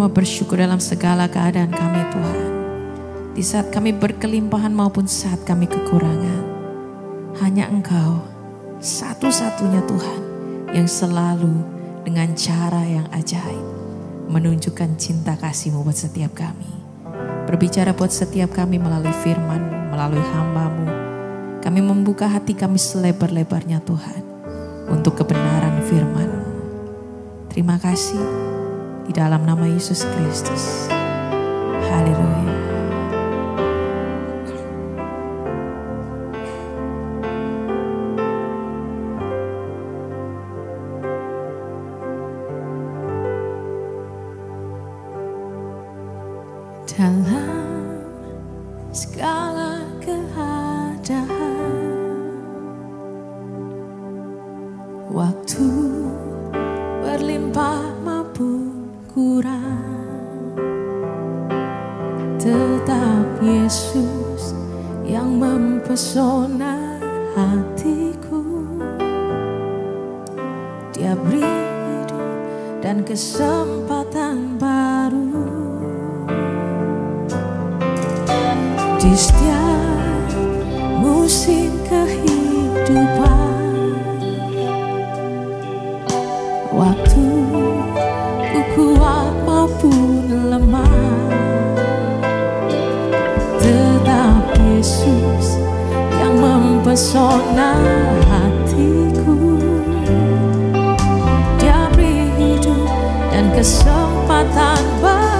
mau bersyukur dalam segala keadaan kami Tuhan. Di saat kami berkelimpahan maupun saat kami kekurangan. Hanya Engkau satu-satunya Tuhan yang selalu dengan cara yang ajaib menunjukkan cinta kasih-Mu buat setiap kami. Berbicara buat setiap kami melalui firman, melalui hamba-Mu. Kami membuka hati kami selebar-lebarnya Tuhan untuk kebenaran firman-Mu. Terima kasih di dalam nama Yesus Kristus. Haleluya. Dalam segala keadaan, waktu berlimpah maupun kurang, tetap Yesus yang mempesona hatiku. Dia beri hidup dan kesempatan baru di setiap musim kehidupan. Waktu ku kuat maupun lemah, tetap Yesus yang mempesona hatiku. Dia beri hidup dan kesempatan baru.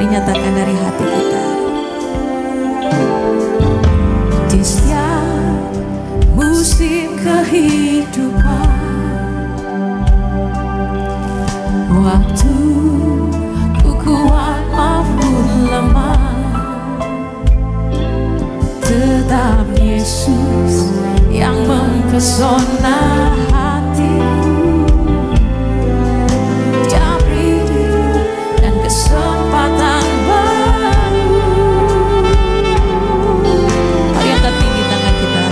Nyatakan dari hati kita. Di setiap musim kehidupan, waktu ku kuat maupun lemah, tetap Yesus yang mempesona hatiku. Dia beri hidup dan kesempatan baru. Mari angkat tinggi tangan kita.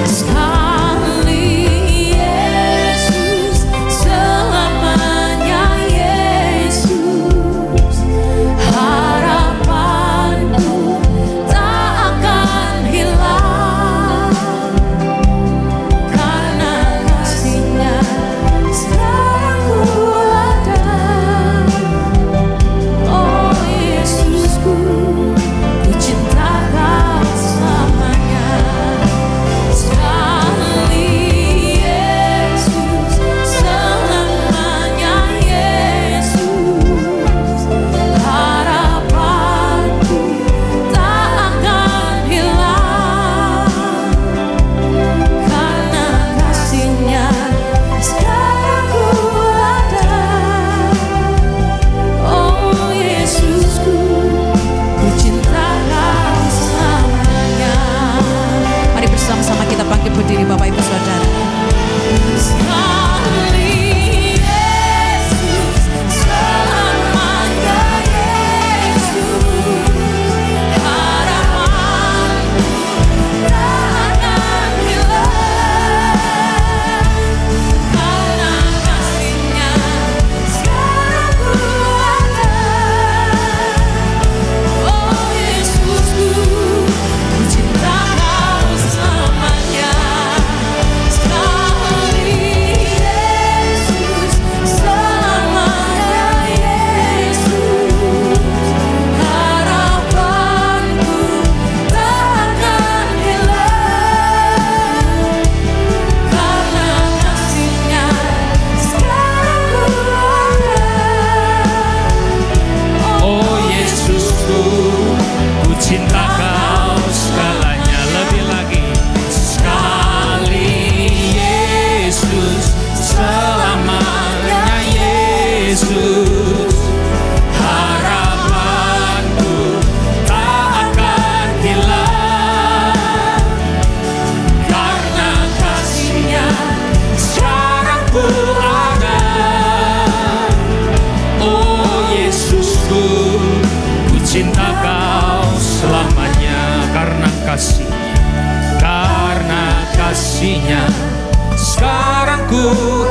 Sekali Yesus, selamanya Yesus. Harapanku tak akan hilang, karena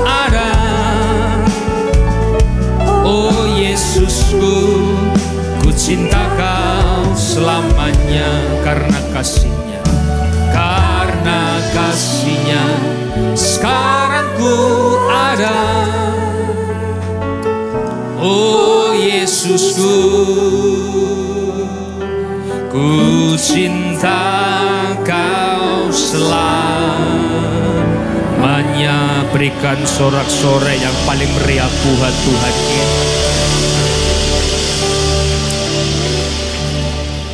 ada. Oh Yesusku, ku cinta Kau selamanya karena kasih-Nya. Karena kasih-Nya sekarang ku ada. Oh Yesusku, ku cinta Kau selamanya. Berikan sorak-sorai yang paling meriah buat Tuhan kita.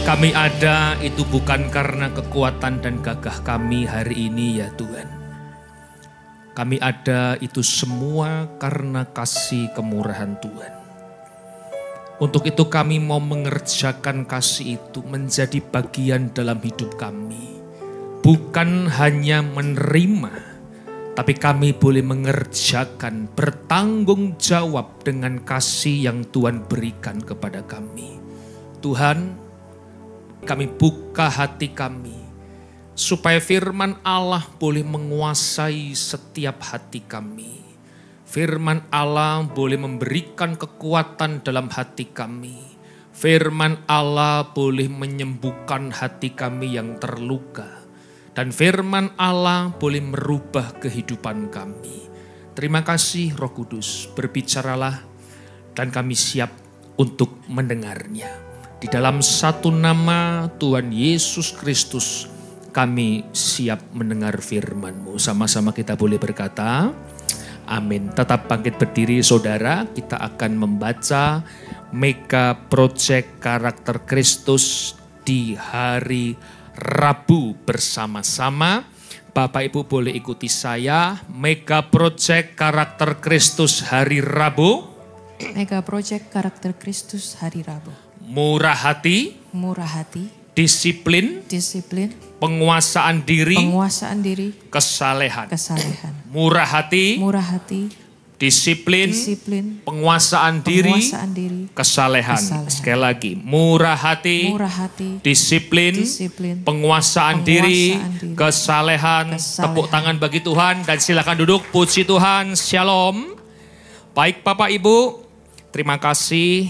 Kami ada itu bukan karena kekuatan dan gagah kami hari ini ya Tuhan. Kami ada itu semua karena kasih kemurahan Tuhan. Untuk itu kami mau mengerjakan kasih itu menjadi bagian dalam hidup kami. Bukan hanya menerima, tapi kami boleh mengerjakan, bertanggung jawab dengan kasih yang Tuhan berikan kepada kami. Tuhan, kami buka hati kami, supaya firman Allah boleh menguasai setiap hati kami. Firman Allah boleh memberikan kekuatan dalam hati kami. Firman Allah boleh menyembuhkan hati kami yang terluka. Dan firman Allah boleh merubah kehidupan kami. Terima kasih Roh Kudus, berbicaralah dan kami siap untuk mendengarnya. Di dalam satu nama Tuhan Yesus Kristus kami siap mendengar firman-Mu. Sama-sama kita boleh berkata, amin. Tetap bangkit berdiri saudara, kita akan membaca Mega Project Karakter Kristus di hari Rabu bersama-sama. Bapak Ibu boleh ikuti saya, Mega Project Karakter Kristus hari Rabu. Mega Project Karakter Kristus hari Rabu. Murah hati, disiplin, penguasaan diri, kesalehan. Murah hati, disiplin, penguasaan diri, kesalehan. Sekali lagi, murah hati, disiplin, penguasaan diri, kesalehan. Tepuk tangan bagi Tuhan dan silakan duduk. Puji Tuhan, shalom. Baik Bapak Ibu, terima kasih.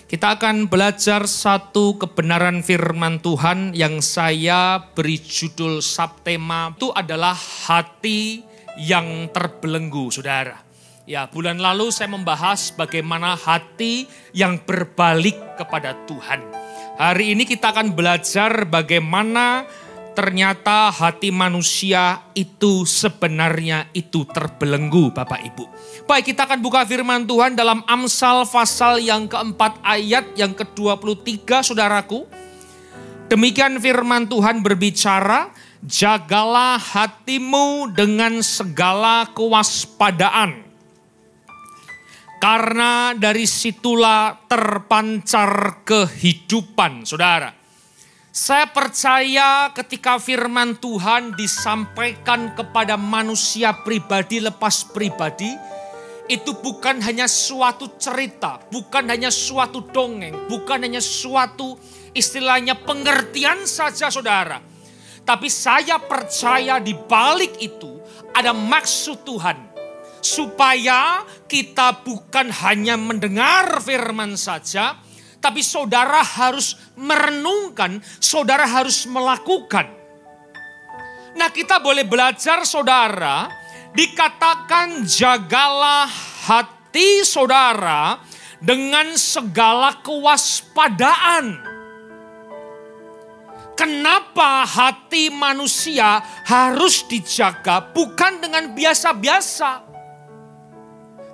Kita akan belajar satu kebenaran firman Tuhan yang saya beri judul subtema itu adalah hati yang terbelenggu, saudara. Ya, bulan lalu saya membahas bagaimana hati yang berbalik kepada Tuhan. Hari ini kita akan belajar bagaimana ternyata hati manusia itu sebenarnya itu terbelenggu, Bapak Ibu. Baik, kita akan buka firman Tuhan dalam Amsal pasal yang keempat ayat yang ke-23, saudaraku. Demikian firman Tuhan berbicara, jagalah hatimu dengan segala kewaspadaan. Karena dari situlah terpancar kehidupan, saudara. Saya percaya ketika firman Tuhan disampaikan kepada manusia pribadi lepas pribadi, itu bukan hanya suatu cerita, bukan hanya suatu dongeng, bukan hanya suatu istilahnya pengertian saja saudara. Tapi saya percaya di balik itu ada maksud Tuhan. Supaya kita bukan hanya mendengar firman saja, tapi saudara harus merenungkan, saudara harus melakukan. Nah, kita boleh belajar saudara, dikatakan jagalah hati saudara dengan segala kewaspadaan. Kenapa hati manusia harus dijaga? Bukan dengan biasa-biasa.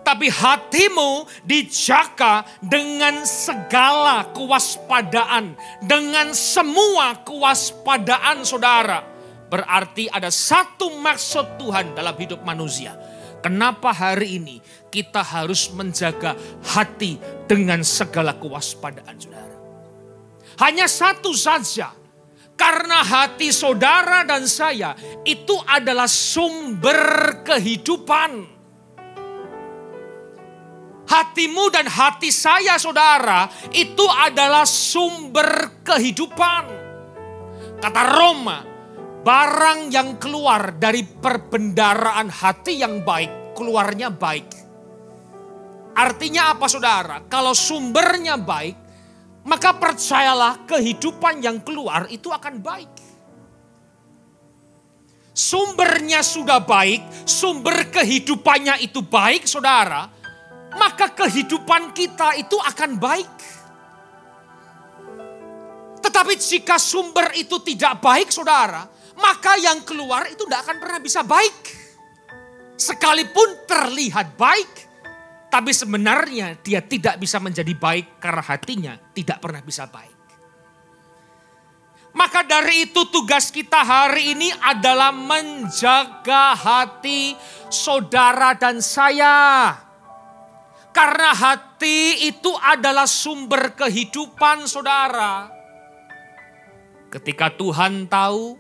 Tapi hatimu dijaga dengan segala kewaspadaan. Dengan semua kewaspadaan saudara. Berarti ada satu maksud Tuhan dalam hidup manusia. Kenapa hari ini kita harus menjaga hati dengan segala kewaspadaan saudara. Hanya satu saja. Karena hati saudara dan saya itu adalah sumber kehidupan. Hatimu dan hati saya saudara itu adalah sumber kehidupan. Kata Roma, barang yang keluar dari perbendaharaan hati yang baik, keluarnya baik. Artinya apa saudara? Kalau sumbernya baik, maka percayalah kehidupan yang keluar itu akan baik. Sumbernya sudah baik, sumber kehidupannya itu baik saudara, maka kehidupan kita itu akan baik. Tetapi jika sumber itu tidak baik saudara, maka yang keluar itu tidak akan pernah bisa baik. Sekalipun terlihat baik, tapi sebenarnya dia tidak bisa menjadi baik karena hatinya tidak pernah bisa baik. Maka dari itu tugas kita hari ini adalah menjaga hati saudara dan saya. Karena hati itu adalah sumber kehidupan saudara. Ketika Tuhan tahu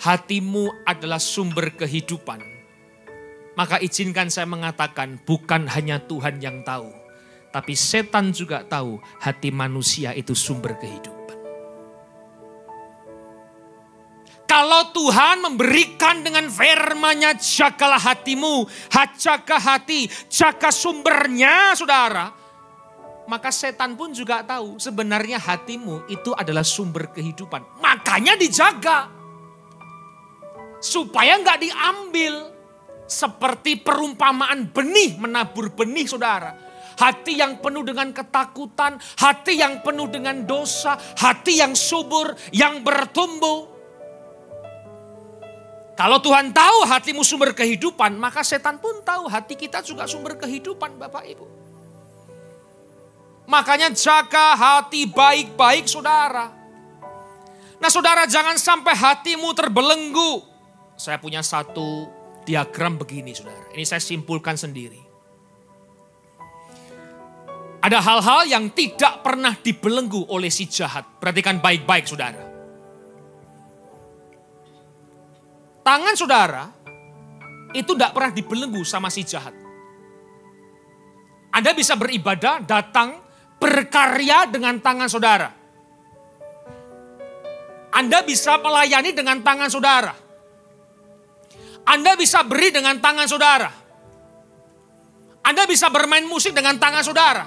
hatimu adalah sumber kehidupan, maka izinkan saya mengatakan bukan hanya Tuhan yang tahu, tapi setan juga tahu hati manusia itu sumber kehidupan. Kalau Tuhan memberikan dengan firman-Nya, jagalah hatimu, jaga hati, jaga sumbernya saudara. Maka setan pun juga tahu sebenarnya hatimu itu adalah sumber kehidupan. Makanya dijaga. Supaya nggak diambil. Seperti perumpamaan benih menabur benih saudara. Hati yang penuh dengan ketakutan, hati yang penuh dengan dosa, hati yang subur, yang bertumbuh. Kalau Tuhan tahu hatimu sumber kehidupan, maka setan pun tahu hati kita juga sumber kehidupan Bapak Ibu. Makanya jaga hati baik-baik saudara. Nah saudara, jangan sampai hatimu terbelenggu. Saya punya satu diagram begini saudara. Ini saya simpulkan sendiri. Ada hal-hal yang tidak pernah dibelenggu oleh si jahat. Perhatikan baik-baik saudara. Tangan saudara itu tidak pernah dibelenggu sama si jahat. Anda bisa beribadah, datang, berkarya dengan tangan saudara. Anda bisa melayani dengan tangan saudara. Anda bisa beri dengan tangan saudara. Anda bisa bermain musik dengan tangan saudara.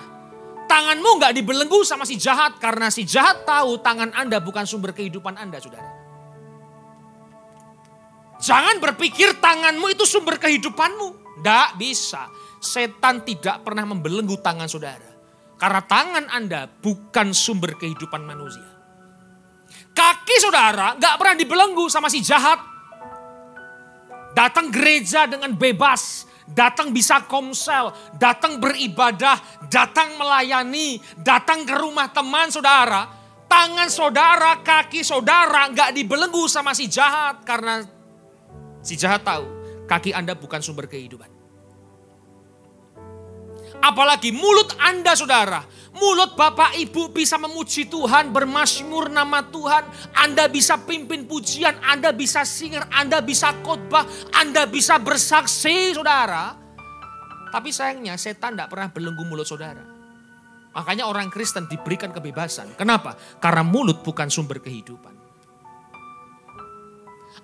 Tanganmu nggak dibelenggu sama si jahat karena si jahat tahu tangan Anda bukan sumber kehidupan Anda, saudara. Jangan berpikir tanganmu itu sumber kehidupanmu. Nggak bisa. Setan tidak pernah membelenggu tangan saudara. Karena tangan Anda bukan sumber kehidupan manusia. Kaki saudara gak pernah dibelenggu sama si jahat. Datang gereja dengan bebas. Datang bisa komsel. Datang beribadah. Datang melayani. Datang ke rumah teman saudara. Tangan saudara, kaki saudara gak dibelenggu sama si jahat. Karena si jahat tahu kaki Anda bukan sumber kehidupan. Apalagi mulut Anda saudara. Mulut Bapak Ibu bisa memuji Tuhan, bermazmur nama Tuhan. Anda bisa pimpin pujian, Anda bisa singer, Anda bisa khotbah, Anda bisa bersaksi saudara. Tapi sayangnya setan tidak pernah belenggu mulut saudara. Makanya orang Kristen diberikan kebebasan. Kenapa? Karena mulut bukan sumber kehidupan.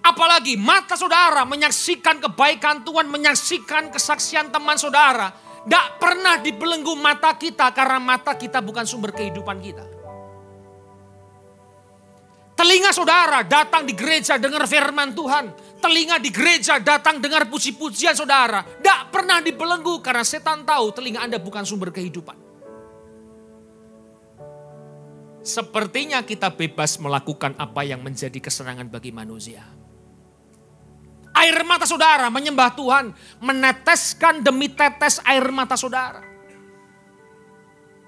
Apalagi mata saudara menyaksikan kebaikan Tuhan, menyaksikan kesaksian teman saudara. Tidak pernah dibelenggu mata kita karena mata kita bukan sumber kehidupan kita. Telinga saudara datang di gereja dengar firman Tuhan. Telinga di gereja datang dengar puji-pujian saudara. Tidak pernah dibelenggu karena setan tahu telinga Anda bukan sumber kehidupan. Sepertinya kita bebas melakukan apa yang menjadi kesenangan bagi manusia. Air mata saudara menyembah Tuhan, meneteskan demi tetes air mata saudara.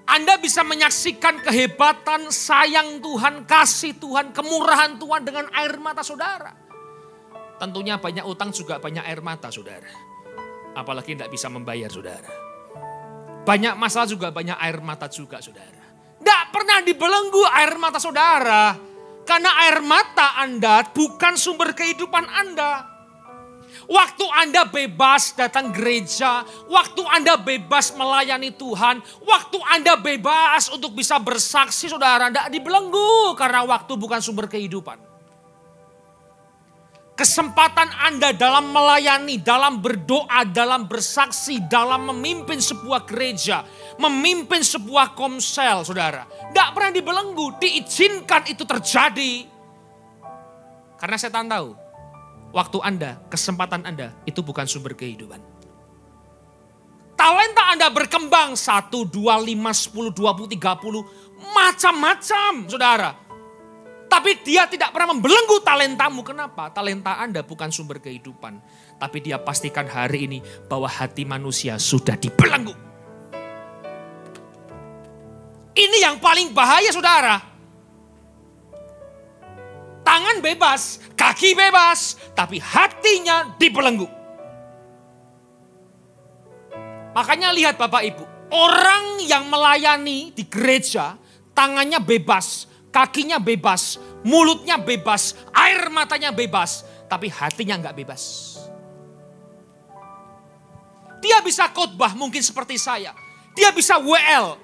Anda bisa menyaksikan kehebatan, sayang Tuhan, kasih Tuhan, kemurahan Tuhan dengan air mata saudara. Tentunya banyak utang juga banyak air mata saudara. Apalagi tidak bisa membayar saudara. Banyak masalah juga banyak air mata juga saudara. Tidak pernah dibelenggu air mata saudara. Karena air mata Anda bukan sumber kehidupan Anda. Waktu Anda bebas datang gereja, waktu Anda bebas melayani Tuhan, waktu Anda bebas untuk bisa bersaksi saudara, tidak dibelenggu karena waktu bukan sumber kehidupan. Kesempatan Anda dalam melayani, dalam berdoa, dalam bersaksi, dalam memimpin sebuah gereja, memimpin sebuah komsel, saudara. Tidak pernah dibelenggu, diizinkan itu terjadi. Karena setan tahu, waktu Anda, kesempatan Anda, itu bukan sumber kehidupan. Talenta Anda berkembang 1, 2, 5, 10, 20, 30, macam-macam, saudara. Tapi dia tidak pernah membelenggu talentamu. Kenapa? Talenta Anda bukan sumber kehidupan. Tapi dia pastikan hari ini bahwa hati manusia sudah dibelenggu. Ini yang paling bahaya, saudara. Tangan bebas, kaki bebas, tapi hatinya dibelenggu. Makanya lihat Bapak Ibu, orang yang melayani di gereja, tangannya bebas, kakinya bebas, mulutnya bebas, air matanya bebas, tapi hatinya nggak bebas. Dia bisa khotbah mungkin seperti saya, dia bisa WL,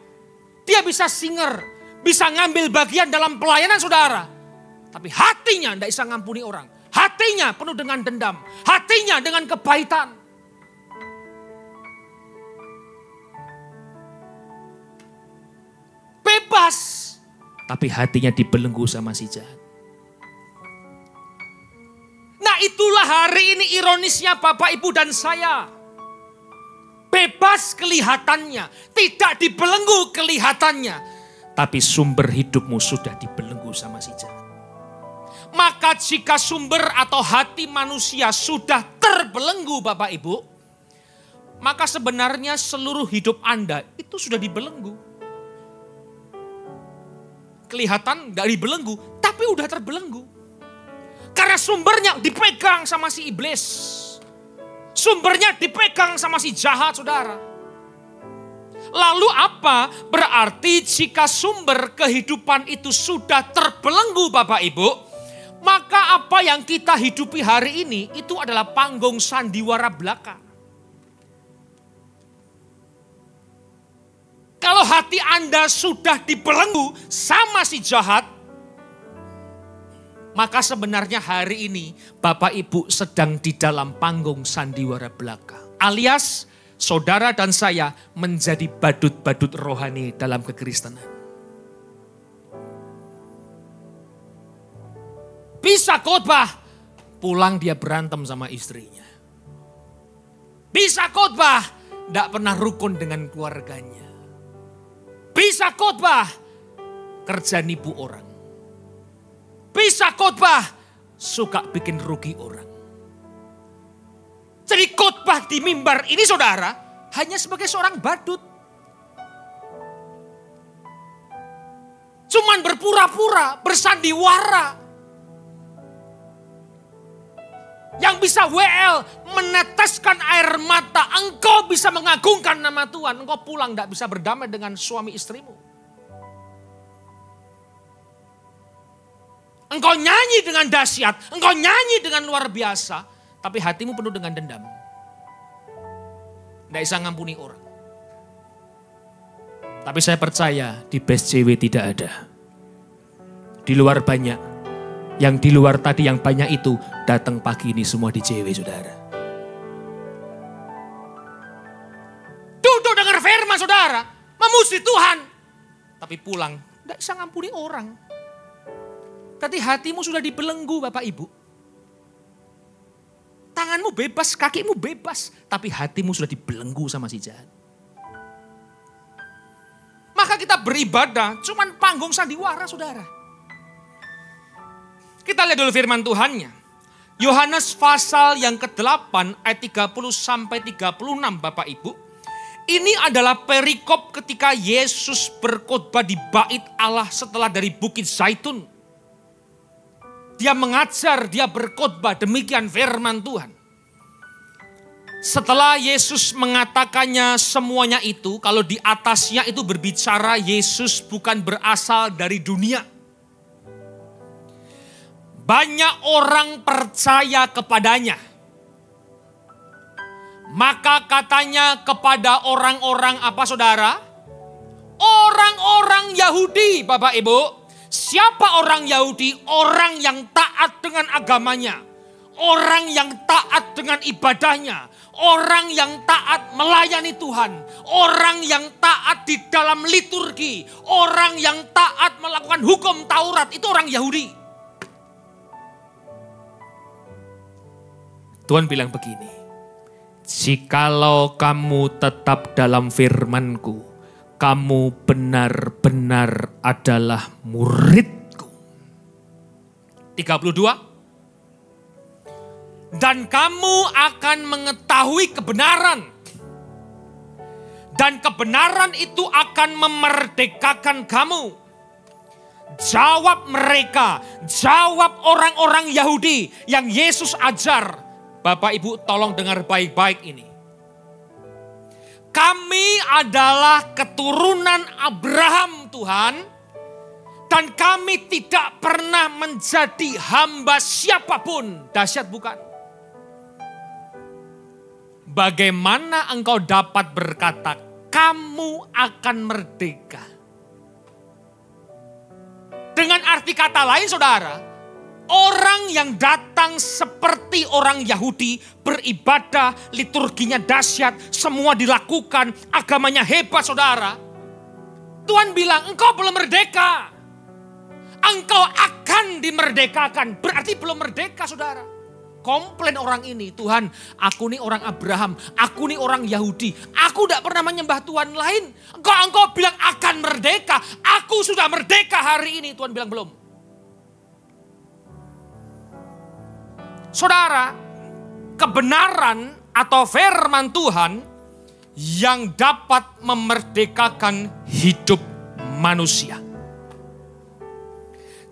dia bisa singer, bisa ngambil bagian dalam pelayanan saudara. Tapi hatinya tidak bisa ngampuni orang, hatinya penuh dengan dendam, hatinya dengan kepahitan. Bebas, tapi hatinya dibelenggu sama si jahat. Nah itulah hari ini ironisnya Bapak Ibu dan saya. Bebas kelihatannya, tidak dibelenggu kelihatannya. Tapi sumber hidupmu sudah dibelenggu sama si jahat. Maka jika sumber atau hati manusia sudah terbelenggu Bapak Ibu, maka sebenarnya seluruh hidup Anda itu sudah dibelenggu. Kelihatan gak dibelenggu, tapi udah terbelenggu. Karena sumbernya dipegang sama si iblis. Sumbernya dipegang sama si jahat, saudara. Lalu apa? Berarti jika sumber kehidupan itu sudah terbelenggu Bapak Ibu, maka apa yang kita hidupi hari ini itu adalah panggung sandiwara belaka. Kalau hati Anda sudah dibelenggu sama si jahat, maka sebenarnya hari ini Bapak Ibu sedang di dalam panggung sandiwara belaka. Alias saudara dan saya menjadi badut-badut rohani dalam kekristenan. Bisa khotbah, pulang dia berantem sama istrinya. Bisa khotbah, tidak pernah rukun dengan keluarganya. Bisa khotbah, kerja nipu orang. Bisa khotbah, suka bikin rugi orang. Jadi khotbah di mimbar ini saudara, hanya sebagai seorang badut. Cuman berpura-pura, bersandiwara. Yang bisa WL, meneteskan air mata, engkau bisa mengagungkan nama Tuhan. Engkau pulang tidak bisa berdamai dengan suami istrimu. Engkau nyanyi dengan dahsyat, engkau nyanyi dengan luar biasa. Tapi hatimu penuh dengan dendam. Tidak bisa ngampuni orang. Tapi saya percaya di BSJW tidak ada. Di luar banyak. Yang di luar tadi yang banyak itu datang pagi ini semua di JW saudara. Duduk dengar firman saudara. Memuji Tuhan. Tapi pulang tidak bisa ngampuni orang. Berarti hatimu sudah dibelenggu Bapak Ibu. Tanganmu bebas, kakimu bebas. Tapi hatimu sudah dibelenggu sama si jahat. Maka kita beribadah cuman panggung sandiwara saudara. Kita lihat dulu firman Tuhannya. Yohanes pasal yang ke-8 ayat 30 sampai 36 Bapak Ibu. Ini adalah perikop ketika Yesus berkhotbah di bait Allah setelah dari Bukit Zaitun. Dia mengajar, dia berkhotbah, demikian firman Tuhan. Setelah Yesus mengatakannya semuanya itu, kalau di atasnya itu berbicara Yesus bukan berasal dari dunia. Banyak orang percaya kepadanya. Maka katanya kepada orang-orang apa saudara? Orang-orang Yahudi Bapak Ibu. Siapa orang Yahudi? Orang yang taat dengan agamanya. Orang yang taat dengan ibadahnya, orang yang taat melayani Tuhan, orang yang taat di dalam liturgi, orang yang taat melakukan hukum Taurat, itu orang Yahudi. Tuhan bilang begini, jikalau kamu tetap dalam firman-Ku, kamu benar-benar adalah murid-Ku. 32. Dan kamu akan mengetahui kebenaran. Dan kebenaran itu akan memerdekakan kamu. Jawab mereka, jawab orang-orang Yahudi yang Yesus ajar. Bapak Ibu tolong dengar baik-baik ini. Kami adalah keturunan Abraham Tuhan. Dan kami tidak pernah menjadi hamba siapapun. Dahsyat bukan? Bagaimana engkau dapat berkata, kamu akan merdeka? Dengan arti kata lain saudara, orang yang datang seperti orang Yahudi, beribadah, liturginya dahsyat, semua dilakukan, agamanya hebat saudara. Tuhan bilang, engkau belum merdeka. Engkau akan dimerdekakan, berarti belum merdeka saudara. Komplain orang ini, Tuhan aku nih orang Abraham, aku nih orang Yahudi, aku tidak pernah menyembah Tuhan lain. Engkau bilang akan merdeka, aku sudah merdeka hari ini. Tuhan bilang belum. Saudara, kebenaran atau firman Tuhan yang dapat memerdekakan hidup manusia.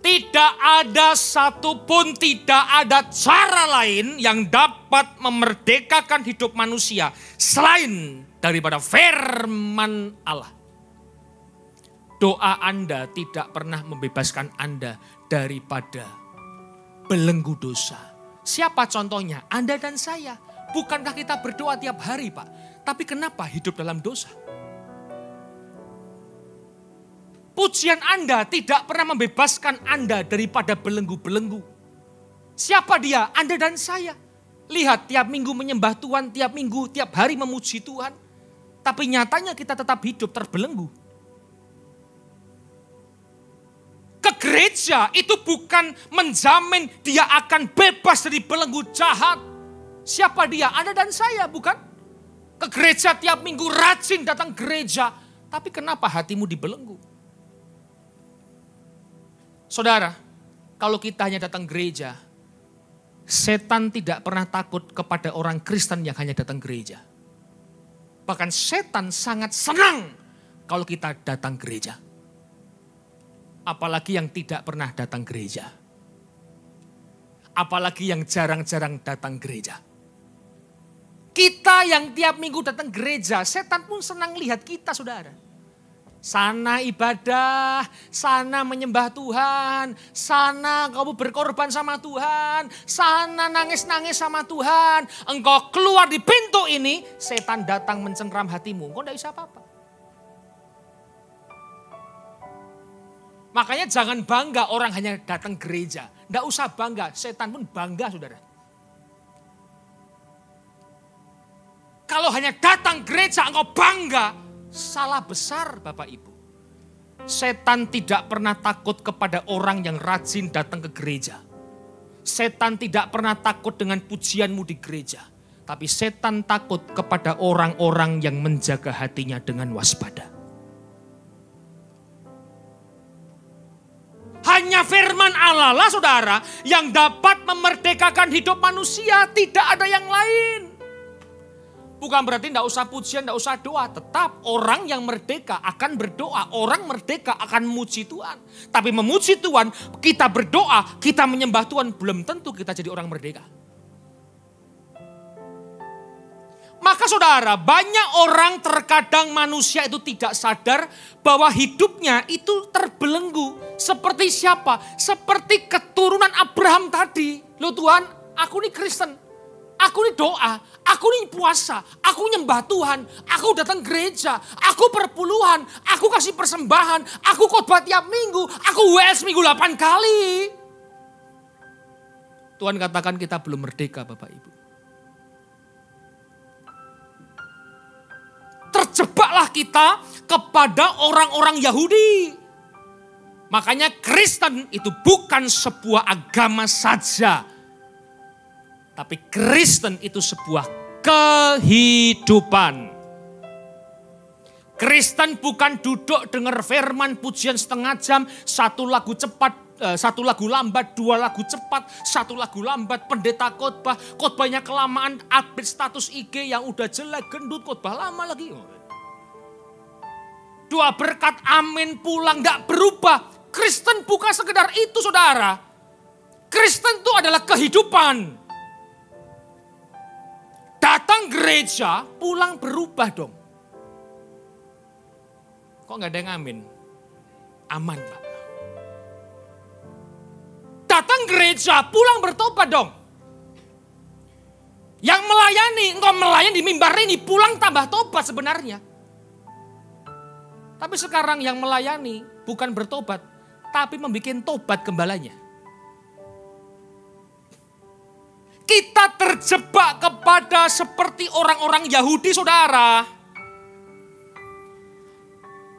Tidak ada satupun, tidak ada cara lain yang dapat memerdekakan hidup manusia selain daripada firman Allah. Doa Anda tidak pernah membebaskan Anda daripada belenggu dosa. Siapa contohnya? Anda dan saya. Bukankah kita berdoa tiap hari, Pak? Tapi kenapa hidup dalam dosa? Pujian Anda tidak pernah membebaskan Anda daripada belenggu-belenggu. Siapa dia? Anda dan saya. Lihat tiap minggu menyembah Tuhan, tiap minggu, tiap hari memuji Tuhan. Tapi nyatanya kita tetap hidup terbelenggu. Ke gereja itu bukan menjamin dia akan bebas dari belenggu jahat. Siapa dia? Anda dan saya, bukan? Ke gereja tiap minggu rajin datang gereja. Tapi kenapa hatimu dibelenggu? Saudara, kalau kita hanya datang gereja, setan tidak pernah takut kepada orang Kristen yang hanya datang gereja. Bahkan setan sangat senang kalau kita datang gereja. Apalagi yang tidak pernah datang gereja. Apalagi yang jarang-jarang datang gereja. Kita yang tiap minggu datang gereja, setan pun senang lihat kita saudara. Sana ibadah, sana menyembah Tuhan, sana kamu berkorban sama Tuhan, sana nangis-nangis sama Tuhan. Engkau keluar di pintu ini, setan datang mencengkram hatimu. Engkau tidak bisa apa-apa. Makanya jangan bangga orang hanya datang gereja. Tidak usah bangga, setan pun bangga saudara. Kalau hanya datang gereja engkau bangga, salah besar Bapak Ibu. Setan tidak pernah takut kepada orang yang rajin datang ke gereja. Setan tidak pernah takut dengan pujianmu di gereja. Tapi setan takut kepada orang-orang yang menjaga hatinya dengan waspada. Hanya firman Allah lah saudara yang dapat memerdekakan hidup manusia. Tidak ada yang lain. Bukan berarti tidak usah pujian, tidak usah doa. Tetap orang yang merdeka akan berdoa. Orang merdeka akan memuji Tuhan. Tapi memuji Tuhan, kita berdoa, kita menyembah Tuhan. Belum tentu kita jadi orang merdeka. Maka saudara, banyak orang terkadang manusia itu tidak sadar bahwa hidupnya itu terbelenggu. Seperti siapa? Seperti keturunan Abraham tadi. Loh Tuhan, aku ini Kristen. Aku ini doa, aku ini puasa, aku nyembah Tuhan, aku datang gereja, aku perpuluhan, aku kasih persembahan, aku khotbah tiap minggu, aku WS minggu 8 kali. Tuhan katakan kita belum merdeka Bapak Ibu. Terjebaklah kita kepada orang-orang Yahudi. Makanya Kristen itu bukan sebuah agama saja. Tapi Kristen itu sebuah kehidupan. Kristen bukan duduk dengar firman pujian setengah jam, satu lagu cepat, satu lagu lambat, dua lagu cepat, satu lagu lambat, pendeta khotbah, khotbahnya kelamaan, update status IG yang udah jelek, gendut, khotbah lama lagi. Dua berkat, amin, pulang, gak berubah. Kristen bukan sekedar itu saudara. Kristen itu adalah kehidupan. Datang gereja, pulang berubah dong. Kok gak ada yang amin? Aman Pak. Datang gereja, pulang bertobat dong. Yang melayani, engkau melayani di mimbar ini, pulang tambah tobat sebenarnya. Tapi sekarang yang melayani bukan bertobat, tapi membuat tobat gembalanya. Kita terjebak kepada seperti orang-orang Yahudi saudara.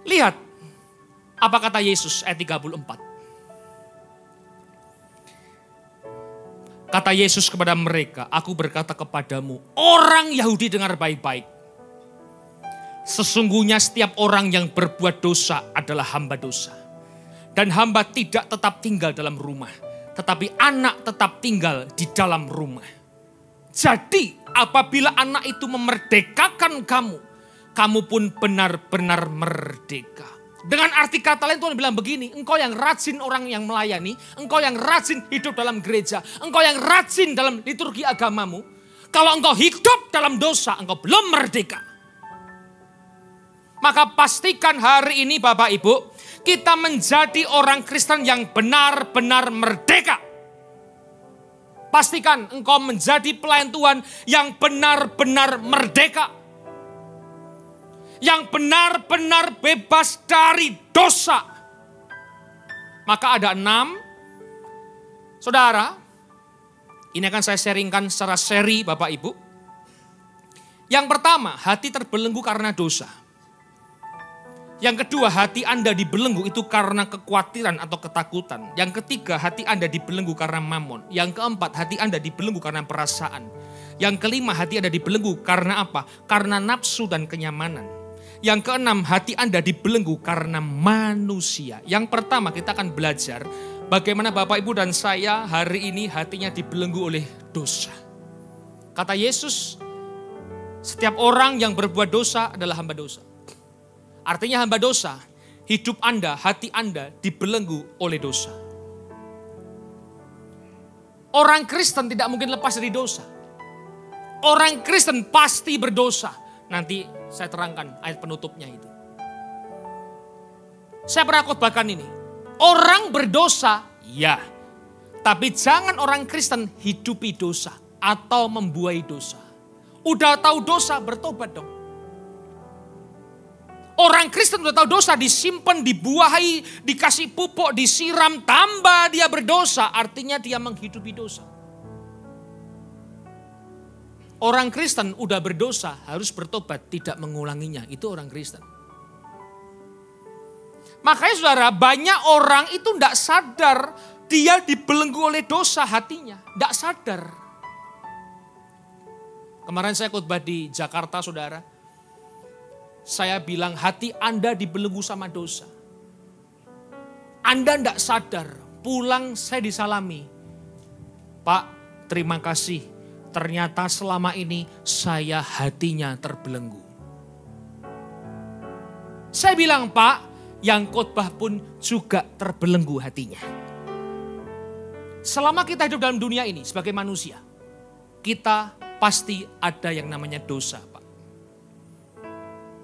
Lihat apa kata Yesus ayat 34. Kata Yesus kepada mereka, aku berkata kepadamu, orang Yahudi dengar baik-baik. Sesungguhnya setiap orang yang berbuat dosa adalah hamba dosa. Dan hamba tidak tetap tinggal dalam rumah, tetapi anak tetap tinggal di dalam rumah. Jadi apabila anak itu memerdekakan kamu, kamu pun benar-benar merdeka. Dengan arti kata lain Tuhan bilang begini, engkau yang rajin orang yang melayani, engkau yang rajin hidup dalam gereja, engkau yang rajin dalam liturgi agamamu. Kalau engkau hidup dalam dosa, engkau belum merdeka. Maka pastikan hari ini Bapak Ibu, kita menjadi orang Kristen yang benar-benar merdeka. Pastikan engkau menjadi pelayan Tuhan yang benar-benar merdeka. Yang benar-benar bebas dari dosa. Maka ada 6. Saudara, ini akan saya sharingkan secara seri Bapak Ibu. Yang pertama, hati terbelenggu karena dosa. Yang kedua, hati Anda dibelenggu itu karena kekhawatiran atau ketakutan. Yang ketiga, hati Anda dibelenggu karena mamon. Yang keempat, hati Anda dibelenggu karena perasaan. Yang kelima, hati Anda dibelenggu karena apa? Karena nafsu dan kenyamanan. Yang keenam, hati Anda dibelenggu karena manusia. Yang pertama kita akan belajar bagaimana Bapak Ibu dan saya hari ini hatinya dibelenggu oleh dosa. Kata Yesus, setiap orang yang berbuat dosa adalah hamba dosa. Artinya hamba dosa, hidup Anda, hati Anda dibelenggu oleh dosa. Orang Kristen tidak mungkin lepas dari dosa. Orang Kristen pasti berdosa. Nanti saya terangkan ayat penutupnya itu. Saya pernah khotbahkan ini. Orang berdosa, ya. Tapi jangan orang Kristen hidupi dosa atau membuai dosa. Udah tahu dosa, bertobat dong. Orang Kristen udah tahu dosa, disimpan, dibuahi, dikasih pupuk, disiram, tambah dia berdosa. Artinya dia menghidupi dosa. Orang Kristen udah berdosa, harus bertobat, tidak mengulanginya. Itu orang Kristen. Makanya saudara, banyak orang itu tidak sadar dia dibelenggu oleh dosa hatinya. Tidak sadar. Kemarin saya khotbah di Jakarta saudara. Saya bilang hati Anda dibelenggu sama dosa. Anda tidak sadar, pulang saya disalami. Pak, terima kasih. Ternyata selama ini saya hatinya terbelenggu. Saya bilang, Pak, yang khotbah pun juga terbelenggu hatinya. Selama kita hidup dalam dunia ini sebagai manusia, kita pasti ada yang namanya dosa, Pak.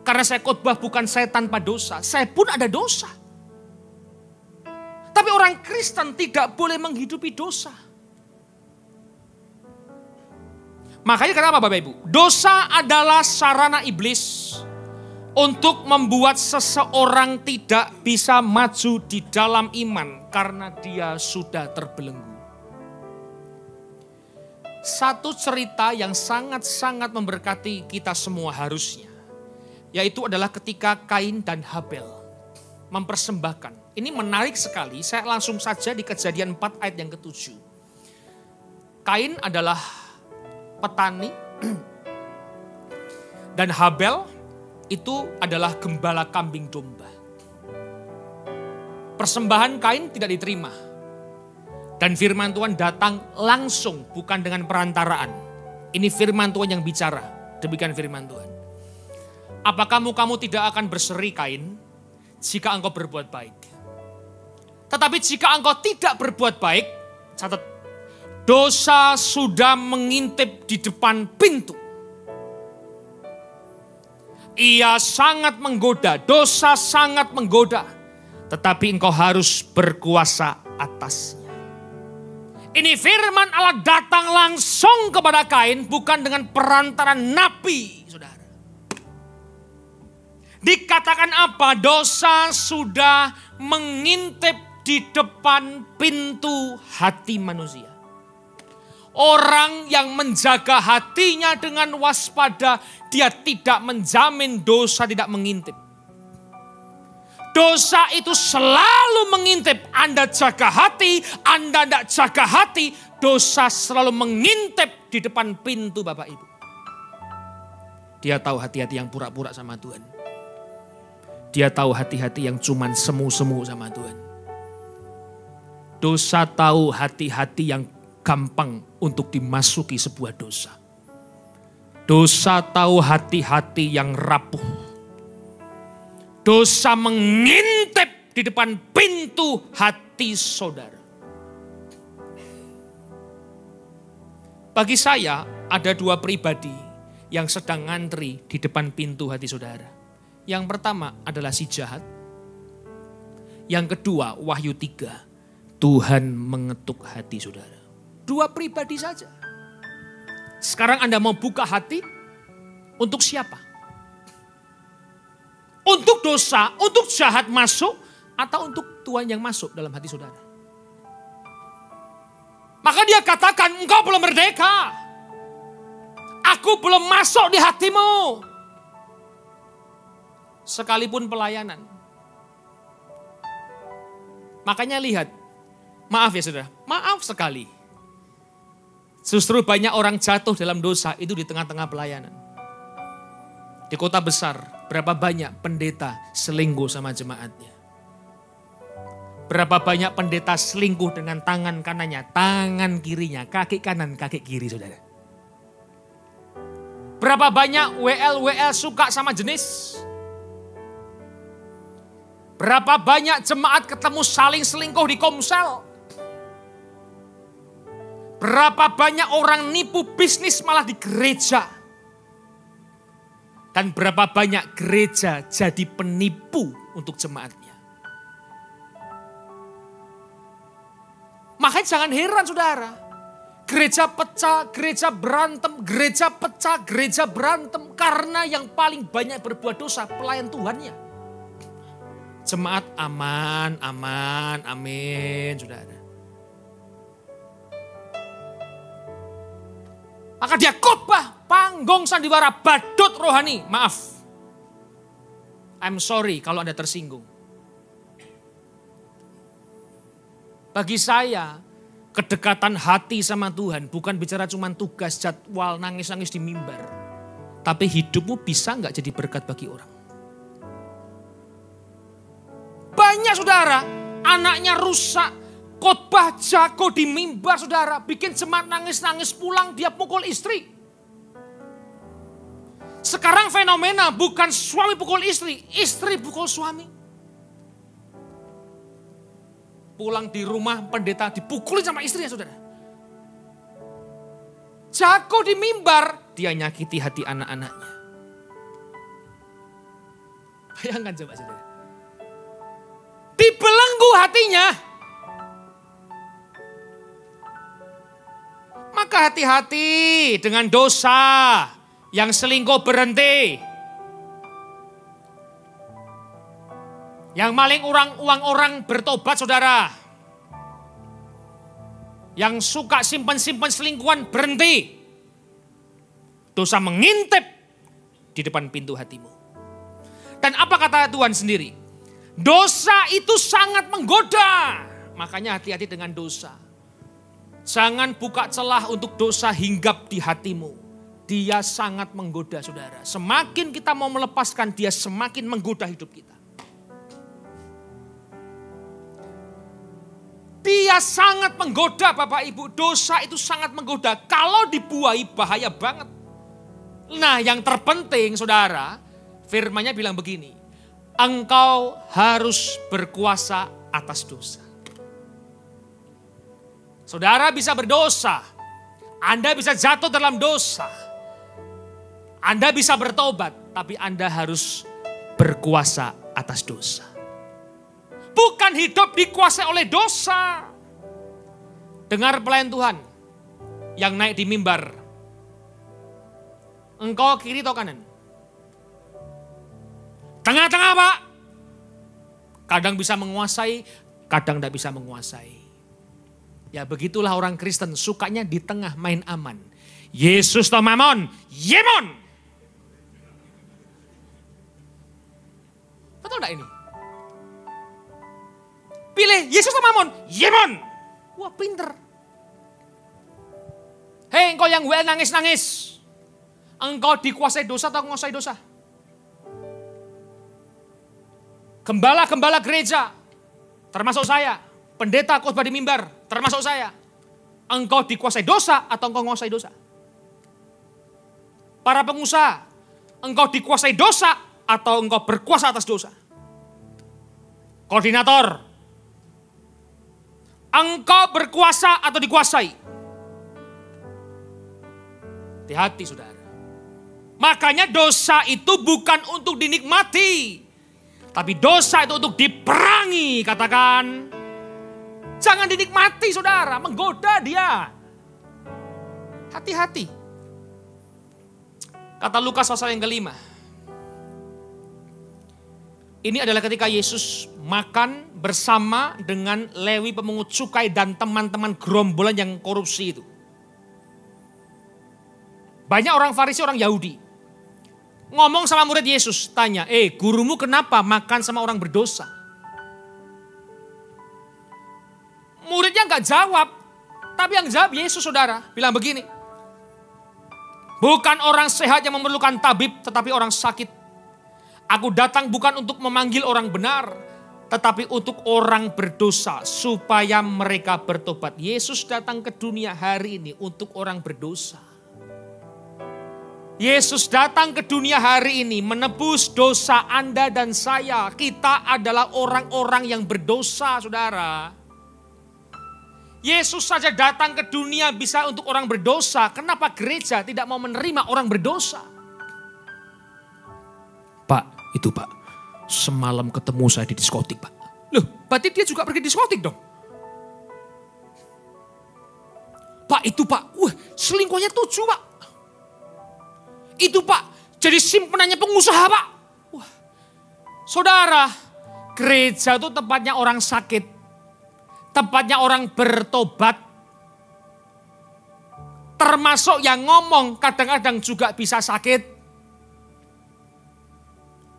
Karena saya khotbah bukan saya tanpa dosa, saya pun ada dosa. Tapi orang Kristen tidak boleh menghidupi dosa. Makanya kenapa Bapak Ibu? Dosa adalah sarana iblis untuk membuat seseorang tidak bisa maju di dalam iman karena dia sudah terbelenggu. satu cerita yang sangat-sangat memberkati kita semua harusnya. Yaitu adalah ketika Kain dan Habel mempersembahkan. Ini menarik sekali, saya langsung saja di Kejadian 4 ayat yang ke-7. Kain adalah petani dan Habel itu adalah gembala kambing domba. Persembahan Kain tidak diterima. Dan firman Tuhan datang langsung, bukan dengan perantaraan. Ini firman Tuhan yang bicara. Demikian firman Tuhan. Apakah kamu tidak akan berseri Kain jika engkau berbuat baik? Tetapi jika engkau tidak berbuat baik, catat, dosa sudah mengintip di depan pintu. Ia sangat menggoda, dosa sangat menggoda. Tetapi engkau harus berkuasa atasnya. Ini firman Allah datang langsung kepada Kain, bukan dengan perantaran nabi, saudara. Dikatakan apa? Dosa sudah mengintip di depan pintu hati manusia. Orang yang menjaga hatinya dengan waspada, dia tidak menjamin dosa tidak mengintip. Dosa itu selalu mengintip. Anda jaga hati, Anda tidak jaga hati, dosa selalu mengintip di depan pintu Bapak Ibu. Dia tahu hati-hati yang pura-pura sama Tuhan. Dia tahu hati-hati yang cuman semu-semu sama Tuhan. Dosa tahu hati-hati yang gampang untuk dimasuki sebuah dosa. Dosa tahu hati-hati yang rapuh. Dosa mengintip di depan pintu hati saudara. Bagi saya ada dua pribadi yang sedang ngantri di depan pintu hati saudara. Yang pertama adalah si jahat. Yang kedua Wahyu 3. Tuhan mengetuk hati saudara. Dua pribadi saja. Sekarang Anda mau buka hati untuk siapa? Untuk dosa, untuk jahat masuk, atau untuk Tuhan yang masuk dalam hati saudara. Maka dia katakan, engkau belum merdeka. Aku belum masuk di hatimu. Sekalipun pelayanan. Makanya lihat, maaf ya saudara, maaf sekali. Justru banyak orang jatuh dalam dosa itu di tengah-tengah pelayanan. Di kota besar, berapa banyak pendeta selingkuh sama jemaatnya. Berapa banyak pendeta selingkuh dengan tangan kanannya, tangan kirinya, kaki kanan, kaki kiri saudara. Berapa banyak WL suka sama jenis. Berapa banyak jemaat ketemu saling selingkuh di komsel. Berapa banyak orang nipu bisnis malah di gereja. Dan berapa banyak gereja jadi penipu untuk jemaatnya. Makanya jangan heran saudara. Gereja pecah, gereja berantem, gereja pecah, gereja berantem. Karena yang paling banyak berbuat dosa pelayan Tuhannya. Jemaat aman, aman, amin saudara. Maka dia khotbah, panggung sandiwara, badut rohani. Maaf. I'm sorry kalau Anda tersinggung. Bagi saya, kedekatan hati sama Tuhan bukan bicara cuma tugas, jadwal, nangis-nangis di mimbar. Tapi hidupmu bisa gak jadi berkat bagi orang. Banyak saudara, anaknya rusak. Khotbah jago di mimbar saudara. Bikin jemaat nangis-nangis, pulang dia pukul istri. Sekarang fenomena bukan suami pukul istri. Istri pukul suami. Pulang di rumah pendeta dipukulin sama istrinya saudara. Jago di mimbar. Dia nyakiti hati anak-anaknya. Bayangkan coba saudara. Dibelenggu hatinya. Maka hati-hati dengan dosa. Yang selingkuh berhenti. Yang maling uang orang bertobat saudara. Yang suka simpan-simpan selingkuhan, berhenti. Dosa mengintip di depan pintu hatimu. Dan apa kata Tuhan sendiri? Dosa itu sangat menggoda. Makanya hati-hati dengan dosa. Jangan buka celah untuk dosa hinggap di hatimu. Dia sangat menggoda, saudara. Semakin kita mau melepaskan, dia semakin menggoda hidup kita. Dia sangat menggoda, Bapak Ibu. Dosa itu sangat menggoda. Kalau dibuai bahaya banget. Nah, yang terpenting, saudara, firman-Nya bilang begini. Engkau harus berkuasa atas dosa. Saudara bisa berdosa. Anda bisa jatuh dalam dosa. Anda bisa bertobat, tapi Anda harus berkuasa atas dosa. Bukan hidup dikuasai oleh dosa. Dengar pelayan Tuhan yang naik di mimbar. Engkau kiri atau kanan? Tengah-tengah, Pak. Kadang bisa menguasai, kadang tidak bisa menguasai. Ya begitulah orang Kristen, sukanya di tengah main aman. Yesus atau Mamon? Yemon. Betul enggak ini? Pilih Yesus atau Mamon? Yemon. Wah, pinter. Hei, engkau yang WL nangis-nangis. Engkau dikuasai dosa atau menguasai dosa? Gembala-gembala gereja, termasuk saya. Pendeta khotbah di mimbar, termasuk saya. Engkau dikuasai dosa atau engkau menguasai dosa? Para pengusaha, engkau dikuasai dosa atau engkau berkuasa atas dosa? Koordinator, engkau berkuasa atau dikuasai? Hati-hati, saudara. Makanya dosa itu bukan untuk dinikmati, tapi dosa itu untuk diperangi, katakan. Jangan dinikmati, saudara, menggoda dia. Hati-hati. Kata Lukas pasal yang kelima. Ini adalah ketika Yesus makan bersama dengan Lewi pemungut cukai dan teman-teman gerombolan yang korupsi itu. Banyak orang Farisi, orang Yahudi. Ngomong sama murid Yesus, tanya, gurumu kenapa makan sama orang berdosa? Muridnya nggak jawab, tapi yang jawab Yesus, saudara. Bilang begini, bukan orang sehat yang memerlukan tabib, tetapi orang sakit. Aku datang bukan untuk memanggil orang benar, tetapi untuk orang berdosa, supaya mereka bertobat. Yesus datang ke dunia hari ini untuk orang berdosa. Yesus datang ke dunia hari ini menebus dosa Anda dan saya. Kita adalah orang-orang yang berdosa, saudara. Yesus saja datang ke dunia bisa untuk orang berdosa. Kenapa gereja tidak mau menerima orang berdosa? Pak, itu Pak, semalam ketemu saya di diskotik, Pak. Loh, berarti dia juga pergi diskotik dong? Pak, itu Pak, selingkuhnya 7, Pak. Itu Pak, jadi simpenannya pengusaha, Pak. Wah, saudara, gereja itu tempatnya orang sakit. Tempatnya orang bertobat. Termasuk yang ngomong kadang-kadang juga bisa sakit.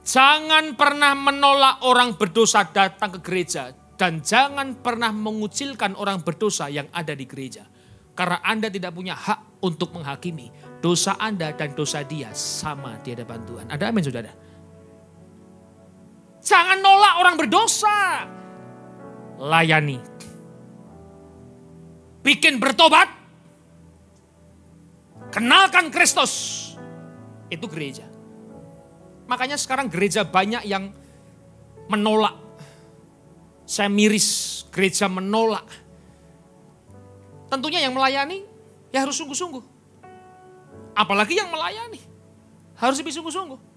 Jangan pernah menolak orang berdosa datang ke gereja. Dan jangan pernah mengucilkan orang berdosa yang ada di gereja. Karena Anda tidak punya hak untuk menghakimi. Dosa Anda dan dosa dia sama di hadapan Tuhan. Ada amin, saudara? Jangan nolak orang berdosa. Layani. Bikin bertobat. Kenalkan Kristus. Itu gereja. Makanya sekarang gereja banyak yang menolak. Saya miris, gereja menolak. Tentunya yang melayani ya harus sungguh-sungguh. Apalagi yang melayani harus lebih sungguh-sungguh.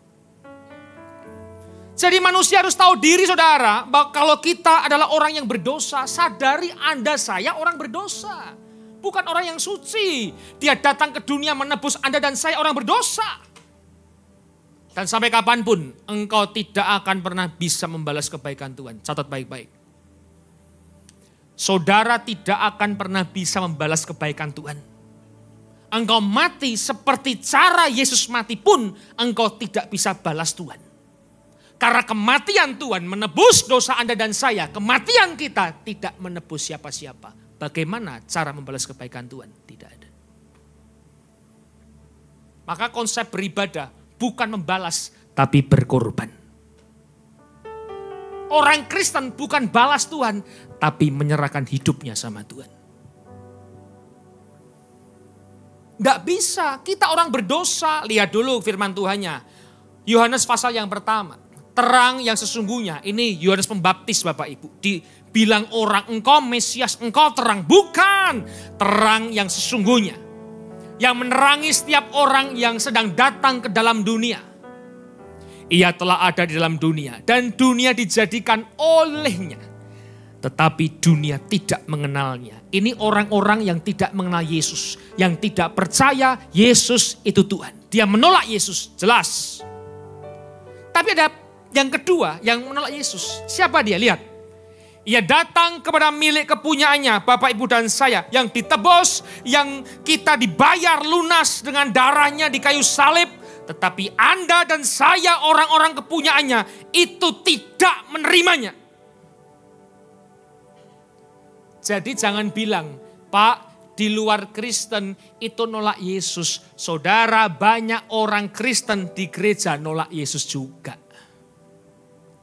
Jadi manusia harus tahu diri, saudara, bahwa kalau kita adalah orang yang berdosa, sadari Anda saya orang berdosa. Bukan orang yang suci. Dia datang ke dunia menebus Anda dan saya orang berdosa. Dan sampai kapanpun engkau tidak akan pernah bisa membalas kebaikan Tuhan. Catat baik-baik. saudara tidak akan pernah bisa membalas kebaikan Tuhan. Engkau mati seperti cara Yesus mati pun engkau tidak bisa balas Tuhan. Karena kematian Tuhan menebus dosa Anda dan saya. Kematian kita tidak menebus siapa-siapa. Bagaimana cara membalas kebaikan Tuhan? Tidak ada. Maka konsep beribadah bukan membalas, tapi berkorban. Orang Kristen bukan balas Tuhan, tapi menyerahkan hidupnya sama Tuhan. Tidak bisa, kita orang berdosa. Lihat dulu firman Tuhannya. Yohanes pasal yang pertama. Terang yang sesungguhnya. Ini Yohanes Pembaptis Bapak Ibu. Dibilang orang, engkau Mesias, engkau terang. Bukan terang yang sesungguhnya. Yang menerangi setiap orang yang sedang datang ke dalam dunia. Ia telah ada di dalam dunia. Dan dunia dijadikan olehnya. Tetapi dunia tidak mengenalnya. Ini orang-orang yang tidak mengenal Yesus. Yang tidak percaya Yesus itu Tuhan. Dia menolak Yesus, jelas. Tapi ada yang kedua yang menolak Yesus. Siapa dia? Lihat. Ia datang kepada milik kepunyaannya, Bapak Ibu dan saya, yang ditebus, yang kita dibayar lunas dengan darahnya di kayu salib. Tetapi Anda dan saya, orang-orang kepunyaannya, itu tidak menerimanya. Jadi jangan bilang, Pak, di luar Kristen itu nolak Yesus. Saudara, banyak orang Kristen di gereja nolak Yesus juga.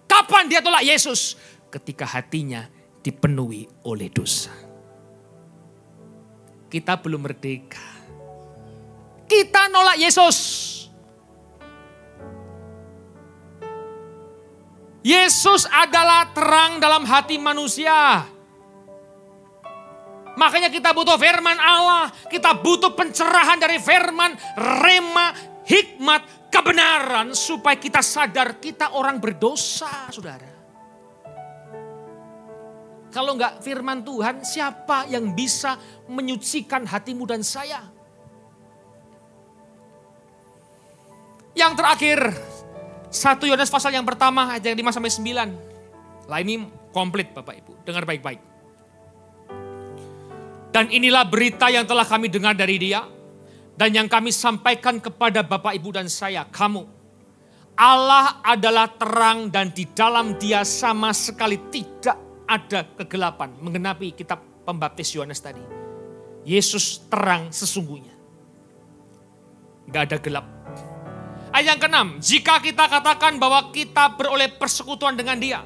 Kapan dia tolak Yesus? Ketika hatinya dipenuhi oleh dosa. Kita belum merdeka. Kita nolak Yesus. Yesus adalah terang dalam hati manusia. Makanya kita butuh firman Allah. Kita butuh pencerahan dari firman, rema, hikmat, kebenaran. Supaya kita sadar kita orang berdosa, saudara. Kalau enggak firman Tuhan, siapa yang bisa menyucikan hatimu dan saya? Yang terakhir, 1 Yohanes pasal yang pertama ayat yang 5-9. Lah ini komplit Bapak Ibu, dengar baik-baik. Dan inilah berita yang telah kami dengar dari Dia, dan yang kami sampaikan kepada Bapak Ibu dan saya, kamu. Allah adalah terang dan di dalam Dia sama sekali tidak ada kegelapan, menggenapi kitab Pembaptis Yohanes tadi. Yesus terang sesungguhnya. Gak ada gelap. Ayat yang ke-6, jika kita katakan bahwa kita beroleh persekutuan dengan Dia,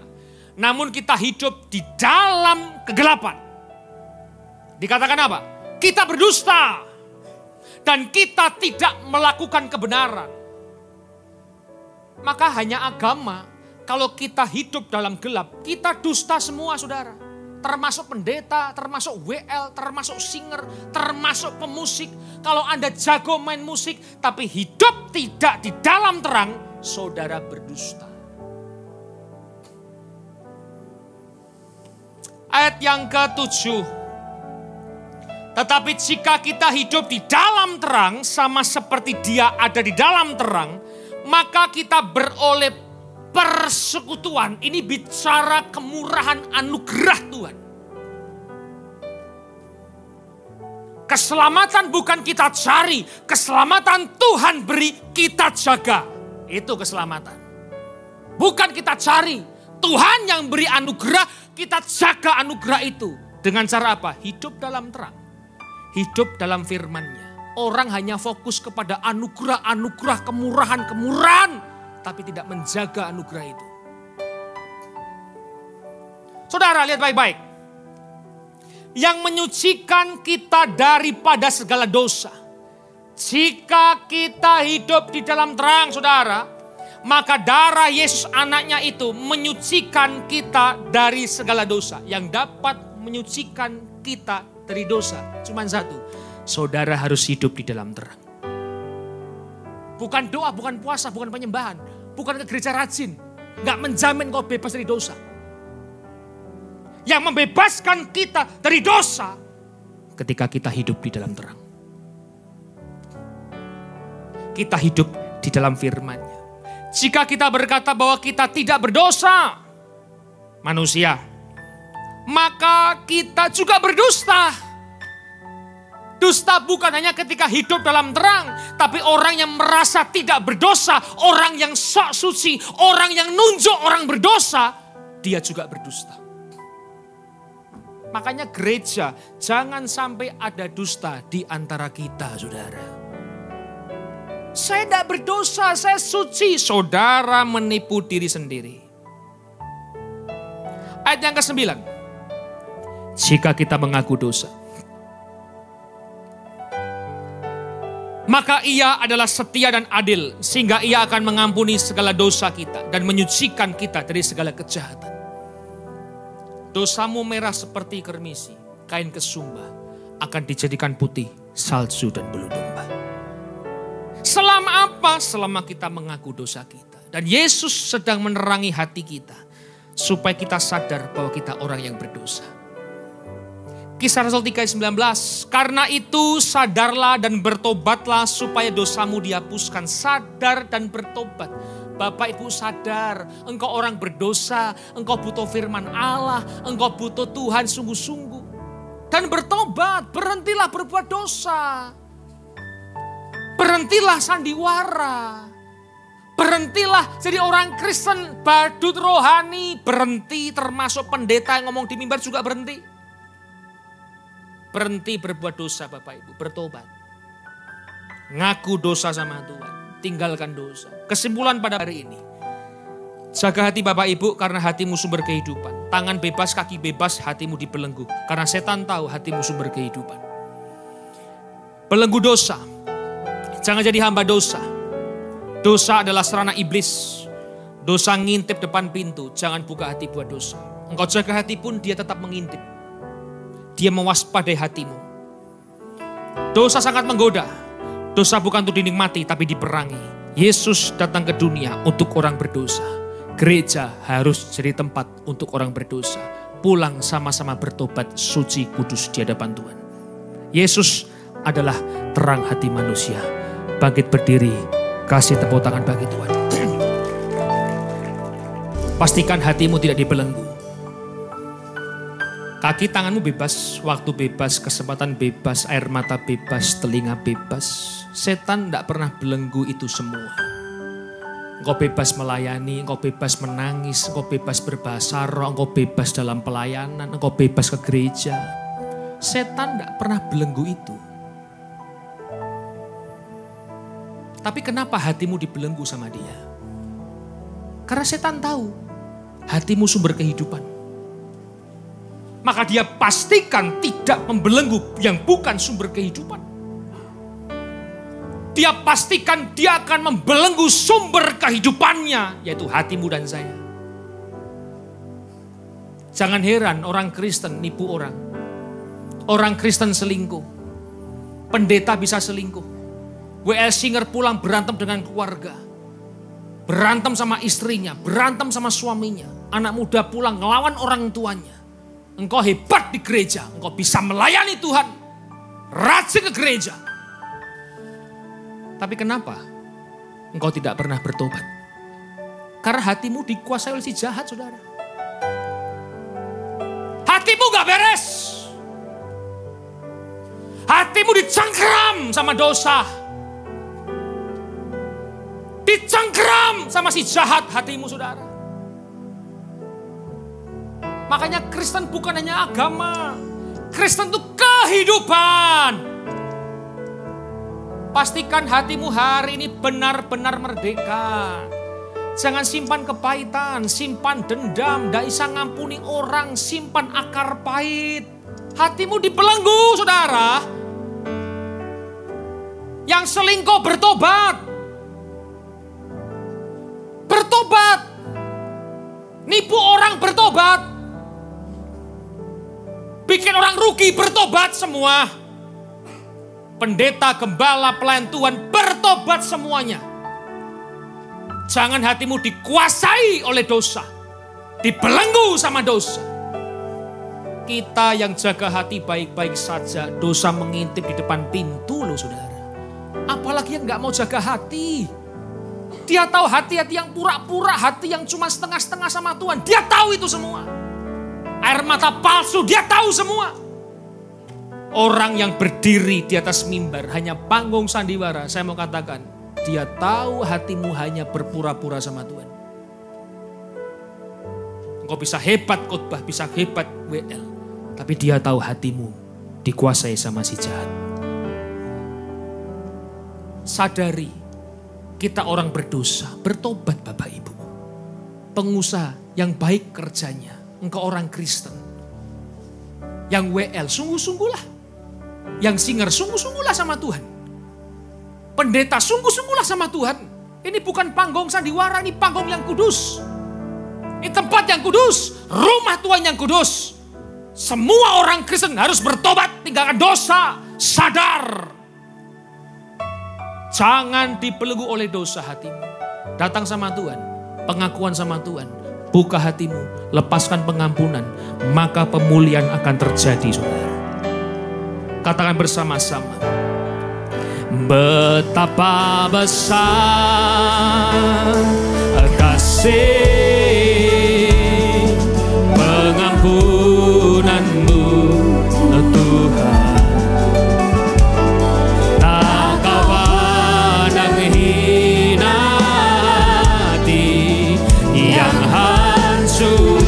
namun kita hidup di dalam kegelapan. Dikatakan apa? Kita berdusta. Dan kita tidak melakukan kebenaran. Maka hanya agama. Kalau kita hidup dalam gelap, kita dusta semua saudara. Termasuk pendeta, termasuk WL, termasuk singer, termasuk pemusik. Kalau Anda jago main musik, tapi hidup tidak di dalam terang, saudara berdusta. Ayat yang ke-7. Tetapi jika kita hidup di dalam terang, sama seperti Dia ada di dalam terang, maka kita beroleh persekutuan. Ini bicara kemurahan anugerah Tuhan. Keselamatan bukan kita cari. Keselamatan Tuhan beri, kita jaga. Itu keselamatan. Bukan kita cari. Tuhan yang beri anugerah, kita jaga anugerah itu. Dengan cara apa? Hidup dalam terang. Hidup dalam firman-Nya. Orang hanya fokus kepada anugerah-anugerah, kemurahan-kemurahan. Tapi tidak menjaga anugerah itu. Saudara, lihat baik-baik. Yang menyucikan kita daripada segala dosa. Jika kita hidup di dalam terang, saudara, maka darah Yesus anaknya itu menyucikan kita dari segala dosa. Yang dapat menyucikan kita dari dosa. Cuma satu, saudara harus hidup di dalam terang. Bukan doa, bukan puasa, bukan penyembahan. Bukan ke gereja rajin. Gak menjamin kau bebas dari dosa. Yang membebaskan kita dari dosa. Ketika kita hidup di dalam terang. Kita hidup di dalam firman-Nya. Jika kita berkata bahwa kita tidak berdosa. Manusia. maka kita juga berdusta. Dusta bukan hanya ketika hidup dalam terang, tapi orang yang merasa tidak berdosa, orang yang sok suci, orang yang nunjuk orang berdosa, dia juga berdusta. Makanya gereja, jangan sampai ada dusta di antara kita, saudara. Saya tidak berdosa, saya suci. Saudara menipu diri sendiri. Ayat yang ke-9. Jika kita mengaku dosa, maka ia adalah setia dan adil, sehingga ia akan mengampuni segala dosa kita dan menyucikan kita dari segala kejahatan. Dosamu merah seperti kermisi, kain kesumba akan dijadikan putih salju dan bulu domba. Selama apa? Selama kita mengaku dosa kita. Dan Yesus sedang menerangi hati kita, supaya kita sadar bahwa kita orang yang berdosa. Kisah Rasul 3 ayat 19, karena itu sadarlah dan bertobatlah supaya dosamu dihapuskan. Sadar dan bertobat. Bapak Ibu sadar, engkau orang berdosa, engkau butuh firman Allah, engkau butuh Tuhan sungguh-sungguh. Dan bertobat, berhentilah berbuat dosa. Berhentilah sandiwara. Berhentilah jadi orang Kristen badut rohani. Berhenti, termasuk pendeta yang ngomong di mimbar juga berhenti. Berhenti berbuat dosa Bapak Ibu, bertobat. Ngaku dosa sama Tuhan, tinggalkan dosa. Kesimpulan pada hari ini, jaga hati Bapak Ibu karena hatimu sumber kehidupan. Tangan bebas, kaki bebas, hatimu dibelenggu. Karena setan tahu hatimu sumber kehidupan. Belenggu dosa, jangan jadi hamba dosa. Dosa adalah serana iblis. Dosa ngintip depan pintu, jangan buka hati buat dosa. Engkau jaga hati pun dia tetap mengintip. Dia mewaspadai hatimu. Dosa sangat menggoda. Dosa bukan untuk dinikmati tapi diperangi. Yesus datang ke dunia untuk orang berdosa. Gereja harus jadi tempat untuk orang berdosa. Pulang sama-sama bertobat suci kudus di hadapan Tuhan. Yesus adalah terang hati manusia. Bangkit berdiri, kasih tepuk tangan bagi Tuhan. Pastikan hatimu tidak dibelenggu. Kaki tanganmu bebas, waktu bebas, kesempatan bebas, air mata bebas, telinga bebas. Setan tidak pernah belenggu itu semua. Engkau bebas melayani, engkau bebas menangis, engkau bebas berbahasa roh, engkau bebas dalam pelayanan, engkau bebas ke gereja. Setan tidak pernah belenggu itu. Tapi kenapa hatimu dibelenggu sama dia? Karena setan tahu hatimu sumber kehidupan. Maka dia pastikan tidak membelenggu yang bukan sumber kehidupan. Dia pastikan dia akan membelenggu sumber kehidupannya, yaitu hatimu dan saya. Jangan heran orang Kristen nipu orang. Orang Kristen selingkuh. Pendeta bisa selingkuh. W.L. Singer pulang berantem dengan keluarga. Berantem sama istrinya, berantem sama suaminya. Anak muda pulang ngelawan orang tuanya. Engkau hebat di gereja, engkau bisa melayani Tuhan, rajin ke gereja. Tapi kenapa engkau tidak pernah bertobat? Karena hatimu dikuasai oleh si jahat, saudara. Hatimu gak beres. Hatimu dicengkram sama dosa. Dicengkram sama si jahat hatimu, saudara. Makanya Kristen bukan hanya agama. Kristen itu kehidupan. Pastikan hatimu hari ini benar-benar merdeka. Jangan simpan kepahitan, simpan dendam, tidak bisa ngampuni orang, simpan akar pahit. Hatimu dibelenggu, saudara. Yang selingkuh bertobat. Bertobat. Nipu orang bertobat. Bikin orang rugi bertobat semua. Pendeta, gembala, pelayan Tuhan bertobat semuanya. Jangan hatimu dikuasai oleh dosa. Dibelenggu sama dosa. Kita yang jaga hati baik-baik saja, dosa mengintip di depan pintu loh saudara. Apalagi yang gak mau jaga hati. Dia tahu hati-hati yang pura-pura, hati yang cuma setengah-setengah sama Tuhan. Dia tahu itu semua. air mata palsu, dia tahu semua. Orang yang berdiri di atas mimbar hanya panggung sandiwara, saya mau katakan, dia tahu hatimu hanya berpura-pura sama Tuhan. Engkau bisa hebat khotbah, bisa hebat WL, tapi dia tahu hatimu dikuasai sama si jahat. Sadari, kita orang berdosa, bertobat Bapak Ibu. Pengusaha yang baik kerjanya, engkau orang Kristen. Yang WL, sungguh-sungguhlah. Yang singer, sungguh-sungguhlah sama Tuhan. Pendeta, sungguh-sungguhlah sama Tuhan. Ini bukan panggung sandiwara, ini panggung yang kudus. Ini tempat yang kudus, rumah Tuhan yang kudus. Semua orang Kristen harus bertobat, tinggalkan dosa, sadar. Jangan dibelenggu oleh dosa hatimu. Datang sama Tuhan, pengakuan sama Tuhan. Buka hatimu, lepaskan pengampunan, maka pemulihan akan terjadi, saudara. Katakan bersama-sama. Betapa besar kasih pengampunanmu, Tuhan. Tak kau pandang hina hati yang hancur.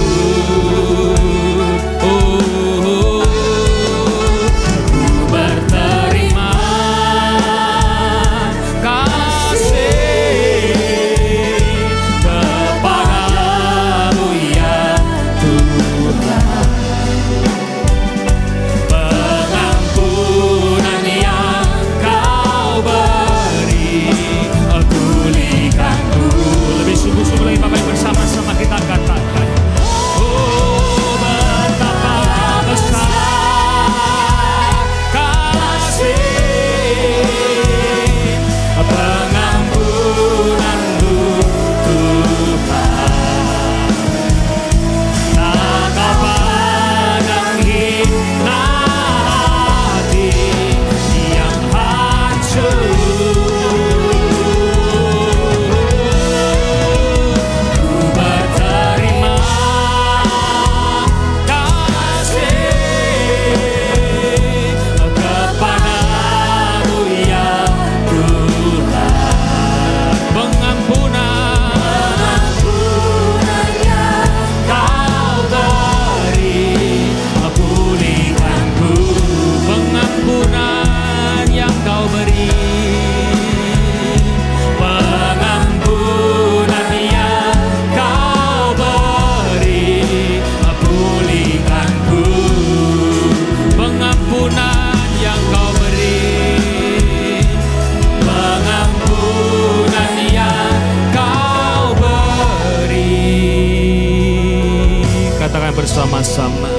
Bersama-sama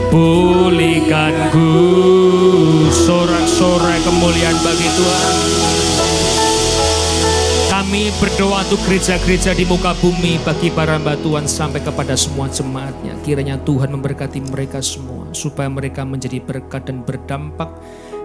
pulihkanku, sorak-sorai kemuliaan bagi Tuhan. Kami berdoa untuk gereja-gereja di muka bumi, bagi para hamba Tuhan sampai kepada semua jemaatnya. Kiranya Tuhan memberkati mereka semua, supaya mereka menjadi berkat dan berdampak,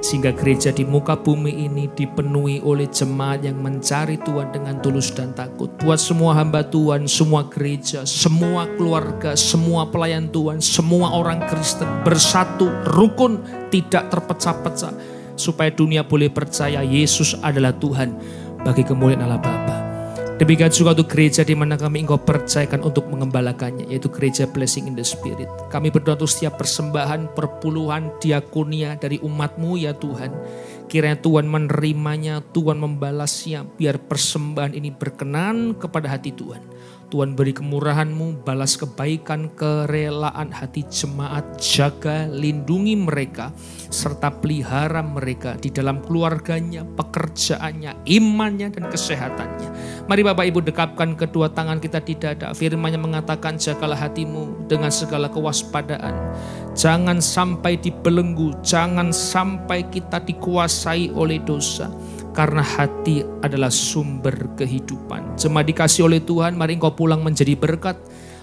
sehingga gereja di muka bumi ini dipenuhi oleh jemaat yang mencari Tuhan dengan tulus dan takut. Buat semua hamba Tuhan, semua gereja, semua keluarga, semua pelayan Tuhan, semua orang Kristen bersatu, rukun, tidak terpecah-pecah, supaya dunia boleh percaya Yesus adalah Tuhan bagi kemuliaan Allah Bapa. Demikian juga untuk gereja di mana kami Engkau percayakan untuk mengembalakannya, yaitu gereja Blessing in the Spirit. Kami berdoa untuk setiap persembahan, perpuluhan, diakonia dari umat-Mu ya Tuhan. Kiranya Tuhan menerimanya, Tuhan membalasnya, biar persembahan ini berkenan kepada hati Tuhan. Tuhan beri kemurahan-Mu, balas kebaikan, kerelaan hati jemaat, jaga, lindungi mereka, serta pelihara mereka di dalam keluarganya, pekerjaannya, imannya, dan kesehatannya. Mari Bapak Ibu dekapkan kedua tangan kita di dada. Firman-Nya mengatakan, jagalah hatimu dengan segala kewaspadaan. Jangan sampai dibelenggu, jangan sampai kita dikuasai oleh dosa. Karena hati adalah sumber kehidupan. Jemaat dikasih oleh Tuhan, mari engkau pulang menjadi berkat.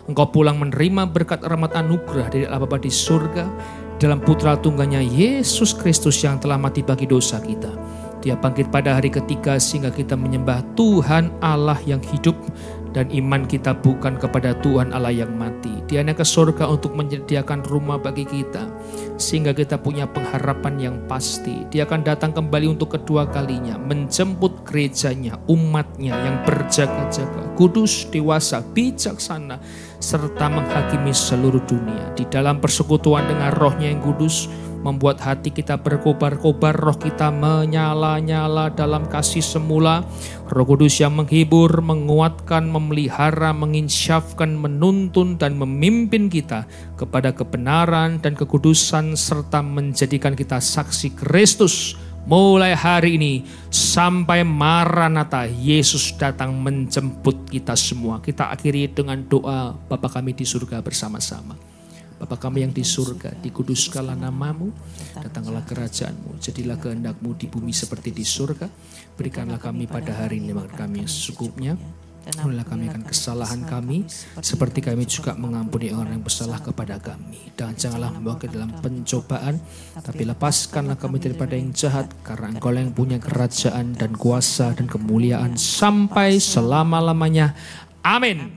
Engkau pulang menerima berkat rahmat anugerah dari Allah Bapa di surga. Dalam putra tunggalnya Yesus Kristus yang telah mati bagi dosa kita. Dia bangkit pada hari ketiga sehingga kita menyembah Tuhan Allah yang hidup Dan iman kita bukan kepada Tuhan Allah yang mati. Dia naik ke surga untuk menyediakan rumah bagi kita, sehingga kita punya pengharapan yang pasti. Dia akan datang kembali untuk kedua kalinya, menjemput gerejanya, umatnya yang berjaga-jaga, kudus, dewasa, bijaksana, serta menghakimi seluruh dunia. Di dalam persekutuan dengan Roh-Nya yang kudus, membuat hati kita berkobar-kobar, roh kita menyala-nyala dalam kasih semula. Roh Kudus yang menghibur, menguatkan, memelihara, menginsyafkan, menuntun, dan memimpin kita kepada kebenaran dan kekudusan, serta menjadikan kita saksi Kristus mulai hari ini sampai Maranatha, Yesus datang menjemput kita semua. Kita akhiri dengan doa Bapa kami di surga bersama-sama. Bapa kami yang di surga, dikuduskanlah namamu, datanglah kerajaanmu, jadilah kehendak-mu di bumi seperti di surga. Berikanlah kami pada hari ini makan kami yang secukupnya. Ampunilah kami akan kesalahan kami, seperti kami juga mengampuni orang yang bersalah kepada kami. Dan janganlah membawa ke dalam pencobaan, tapi lepaskanlah kami daripada yang jahat, karena Engkau yang punya kerajaan dan kuasa dan kemuliaan sampai selama-lamanya. Amin.